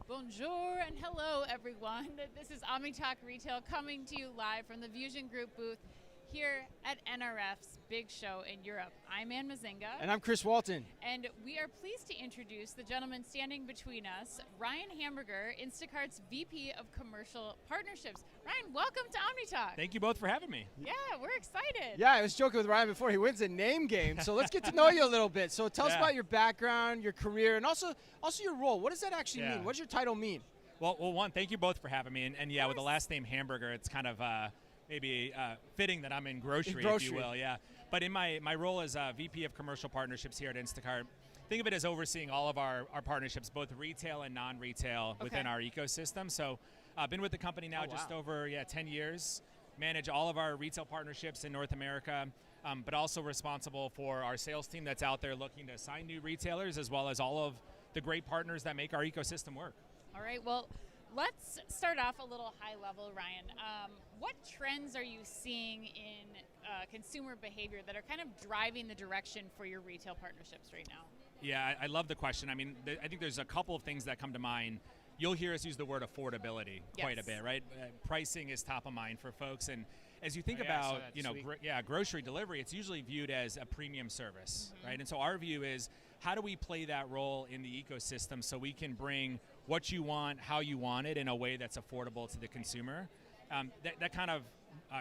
Bonjour and hello, everyone. This is Omni Talk Retail coming to you live from the VusionGroup booth here at NRF's big show in Europe. I'm Ann Mazinga. And I'm Chris Walton. And we are pleased to introduce the gentleman standing between us, Ryan Hamburger, Instacart's VP of Commercial Partnerships. Ryan, welcome to Omni Talk. Thank you both for having me. Yeah, we're excited. Yeah, I was joking with Ryan before he wins a name game. So let's get to know you a little bit. So tell us about your background, your career, and also your role. What does that actually mean? What does your title mean? Well, one, thank you both for having me. And yeah, with the last name Hamburger, it's kind of maybe fitting that I'm in grocery, if you will. Yeah. But in my role as VP of Commercial Partnerships here at Instacart, think of it as overseeing all of our partnerships, both retail and non-retail within our ecosystem. So I've been with the company now just over 10 years, manage all of our retail partnerships in North America, but also responsible for our sales team that's out there looking to sign new retailers, as well as all of the great partners that make our ecosystem work. All right, well, let's start off a little high level, Ryan. What trends are you seeing in consumer behavior that are kind of driving the direction for your retail partnerships right now? Yeah, I love the question. I mean, I think there's a couple of things that come to mind. You'll hear us use the word affordability quite a bit, right? Pricing is top of mind for folks, and as you think about, grocery delivery, it's usually viewed as a premium service, right? And so our view is, how do we play that role in the ecosystem so we can bring what you want, how you want it, in a way that's affordable to the consumer? That kind of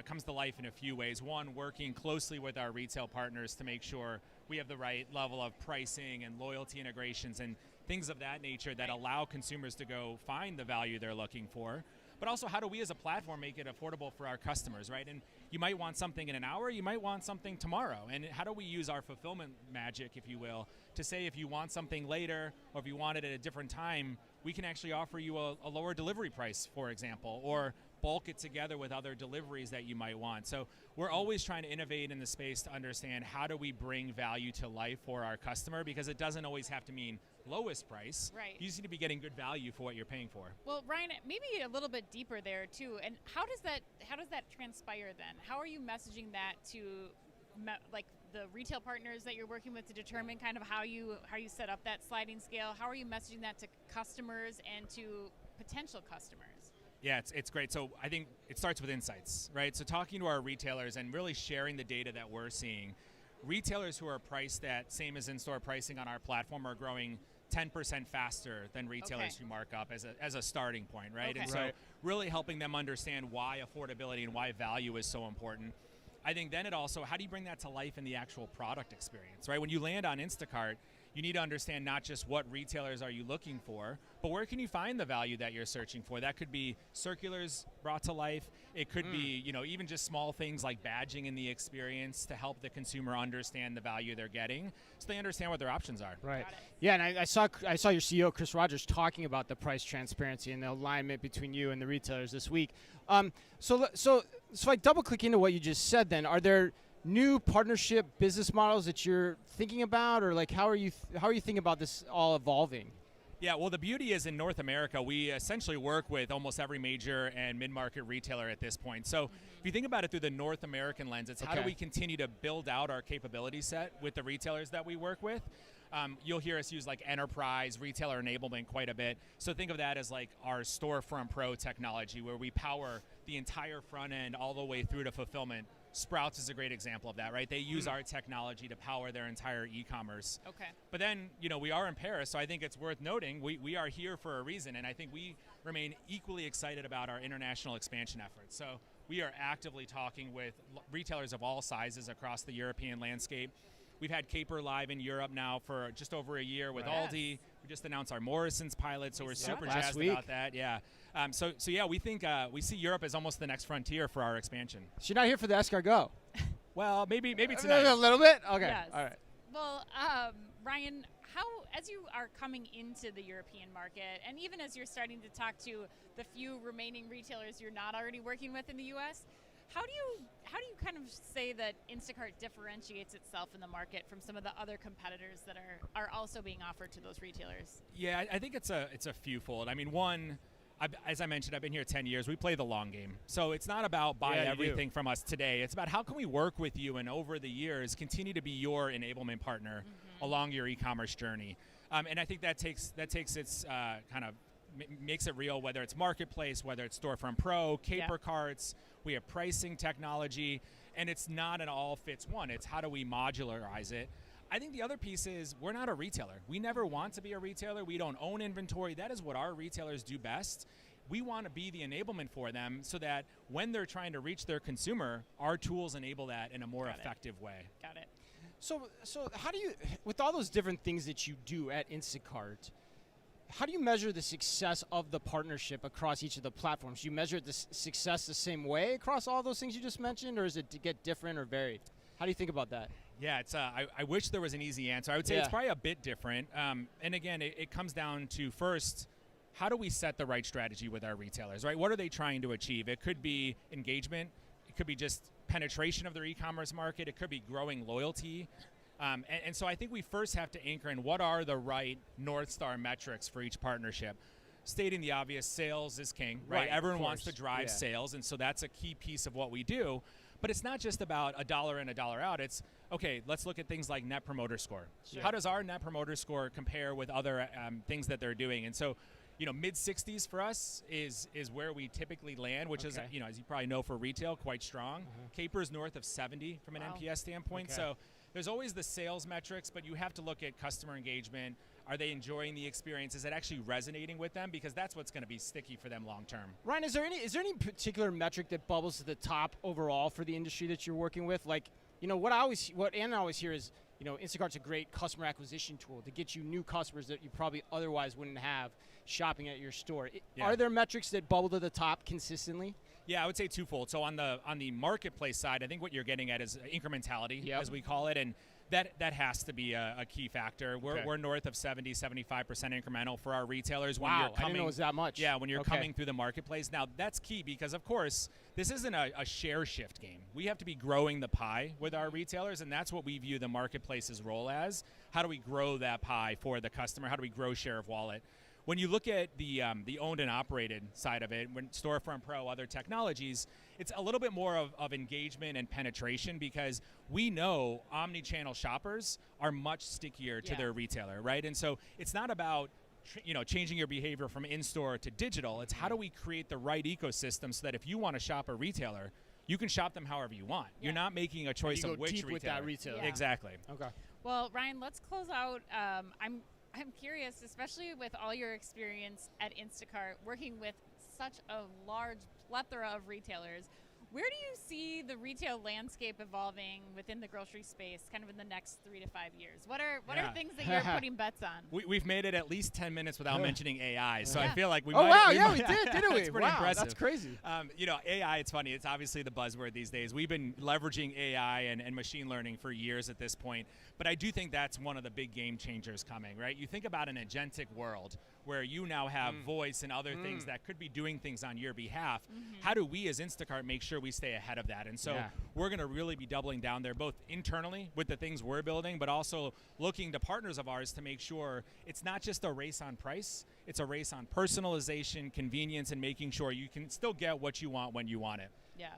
comes to life in a few ways. One, working closely with our retail partners to make sure we have the right level of pricing and loyalty integrations and things of that nature that allow consumers to go find the value they're looking for. But also, how do we as a platform make it affordable for our customers, right? And you might want something in an hour, you might want something tomorrow. And how do we use our fulfillment magic, if you will, to say if you want something later or if you want it at a different time, we can actually offer you a lower delivery price, for example, or bulk it together with other deliveries that you might want. So we're always trying to innovate in the space to understand how do we bring value to life for our customer, because it doesn't always have to mean lowest price. Right. You just need to be getting good value for what you're paying for. Well, Ryan, maybe a little bit deeper there too. And how does that transpire then? How are you messaging that to like the retail partners that you're working with to determine kind of how you set up that sliding scale? How are you messaging that to customers and to potential customers? Yeah, it's great. So I think it starts with insights, right? So talking to our retailers and really sharing the data that we're seeing. Retailers who are priced at same as in-store pricing on our platform are growing 10% faster than retailers who mark up as a starting point, right? And so really helping them understand why affordability and why value is so important. I think then it also, how do you bring that to life in the actual product experience, right? When you land on Instacart, you need to understand not just what retailers are you looking for, but where can you find the value that you're searching for? That could be circulars brought to life. It could be, even just small things like badging in the experience to help the consumer understand the value they're getting, so they understand what their options are. Right. Yeah, and I saw your CEO Chris Rogers talking about the price transparency and the alignment between you and the retailers this week. So I double click into what you just said. Then, are there new partnership business models that you're thinking about, or like how are you thinking about this all evolving? Yeah, well, the beauty is in North America, we essentially work with almost every major and mid-market retailer at this point. So if you think about it through the North American lens, it's how do we continue to build out our capability set with the retailers that we work with? You'll hear us use like enterprise retailer enablement quite a bit. So think of that as like our Storefront Pro technology, where we power the entire front end all the way through to fulfillment. Sprouts is a great example of that, right? They use our technology to power their entire e-commerce. Okay. But then, we are in Paris, so I think it's worth noting we are here for a reason, and I think we remain equally excited about our international expansion efforts. So we are actively talking with retailers of all sizes across the European landscape. We've had Caper live in Europe now for just over a year with Aldi. We just announced our Morrison's pilot, so we're super jazzed about that. Yeah. So we think we see Europe as almost the next frontier for our expansion. So you're not here for the escargot? Well, maybe tonight. A little bit? Okay. Yes. All right. Well, Ryan, as you are coming into the European market, and even as you're starting to talk to the few remaining retailers you're not already working with in the U.S., how do you kind of say that Instacart differentiates itself in the market from some of the other competitors that are also being offered to those retailers? Yeah, I think it's a fewfold. I mean, one, as I mentioned, I've been here 10 years. We play the long game. So it's not about buy everything from us today. It's about how can we work with you and over the years continue to be your enablement partner along your e-commerce journey. And I think that takes its kind of makes it real, whether it's Marketplace, whether it's Storefront Pro, Caper Carts, we have pricing technology, and it's not an all fits one. It's how do we modularize it? I think the other piece is we're not a retailer. We never want to be a retailer. We don't own inventory. That is what our retailers do best. We want to be the enablement for them so that when they're trying to reach their consumer, our tools enable that in a more effective way. Got it. So how do you, with all those different things that you do at Instacart, how do you measure the success of the partnership across each of the platforms? Do you measure the success the same way across all those things you just mentioned, or is it to get different or varied? How do you think about that? Yeah, it's. I wish there was an easy answer. I would say it's probably a bit different. And again, it comes down to first, how do we set the right strategy with our retailers, right? What are they trying to achieve? It could be engagement. It could be just penetration of their e-commerce market. It could be growing loyalty. And so I think we first have to anchor in what are the right North Star metrics for each partnership. Stating the obvious, sales is king, right? Everyone wants to drive sales, and so that's a key piece of what we do. But it's not just about a dollar in, a dollar out. It's, okay, let's look at things like Net Promoter Score. Sure. How does our Net Promoter Score compare with other things that they're doing? And so, mid-60s for us is where we typically land, which is, as you probably know, for retail, quite strong. Caper's north of 70 from an NPS standpoint. So there's always the sales metrics, but you have to look at customer engagement. Are they enjoying the experience? Is it actually resonating with them? Because that's what's going to be sticky for them long term. Ryan, is there any particular metric that bubbles to the top overall for the industry that you're working with? Like, what Anna always hear is, Instacart's a great customer acquisition tool to get you new customers that you probably otherwise wouldn't have shopping at your store. Are there metrics that bubble to the top consistently? Yeah, I would say twofold. So on the marketplace side, I think what you're getting at is incrementality, as we call it, and that has to be a key factor. We're north of 70, 75% incremental for our retailers. When you're coming, I didn't know it was that much. Yeah, when you're coming through the marketplace. Now, that's key because, of course, this isn't a share shift game. We have to be growing the pie with our retailers, and that's what we view the marketplace's role as. How do we grow that pie for the customer? How do we grow share of wallet? When you look at the owned and operated side of it, when Storefront Pro, other technologies, it's a little bit more of engagement and penetration because we know omni-channel shoppers are much stickier to their retailer, right? And so it's not about changing your behavior from in-store to digital. It's how do we create the right ecosystem so that if you want to shop a retailer, you can shop them however you want. You're not making a choice of which retailer. With that retailer. Yeah. Exactly. Okay. Well, Ryan, let's close out. I'm curious, especially with all your experience at Instacart, working with such a large plethora of retailers, where do you see the retail landscape evolving within the grocery space kind of in the next 3 to 5 years? What are things that you're putting bets on? We've made it at least 10 minutes without mentioning AI, so I feel like we we did, didn't we? It's pretty impressive. That's crazy. AI, it's funny. It's obviously the buzzword these days. We've been leveraging AI and machine learning for years at this point, but I do think that's one of the big game changers coming, right? You think about an agentic world where you now have voice and other things that could be doing things on your behalf. How do we as Instacart make sure we stay ahead of that? And so we're going to really be doubling down there, both internally with the things we're building, but also looking to partners of ours to make sure it's not just a race on price, it's a race on personalization, convenience, and making sure you can still get what you want when you want it. Yeah.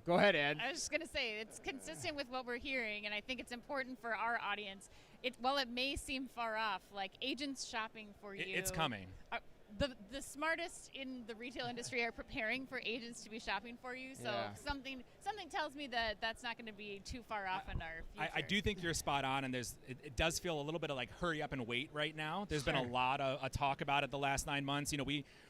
Go ahead, Ed. I was just going to say, it's consistent with what we're hearing, and I think it's important for our audience. While it may seem far off, like agents shopping for you. It's coming. The smartest in the retail industry are preparing for agents to be shopping for you. So something tells me that that's not going to be too far off in our future. I do think you're spot on, and it does feel a little bit of like hurry up and wait right now. There's been a lot of talk about it the last 9 months.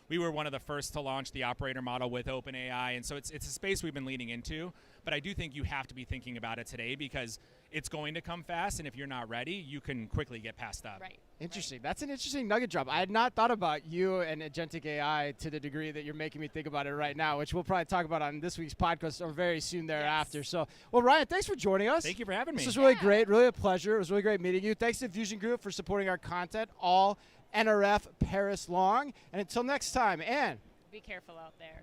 We were one of the first to launch the operator model with OpenAI, and so it's a space we've been leaning into. But I do think you have to be thinking about it today because it's going to come fast, and if you're not ready, you can quickly get passed up. Right. Interesting. That's an interesting nugget drop. I had not thought about you and Agentic AI to the degree that you're making me think about it right now, which we'll probably talk about on this week's podcast or very soon thereafter. Yes. So, well, Ryan, thanks for joining us. Thank you for having me. This was really great, really a pleasure. It was really great meeting you. Thanks to VusionGroup for supporting our content all NRF Paris long. And until next time, Ann. Be careful out there.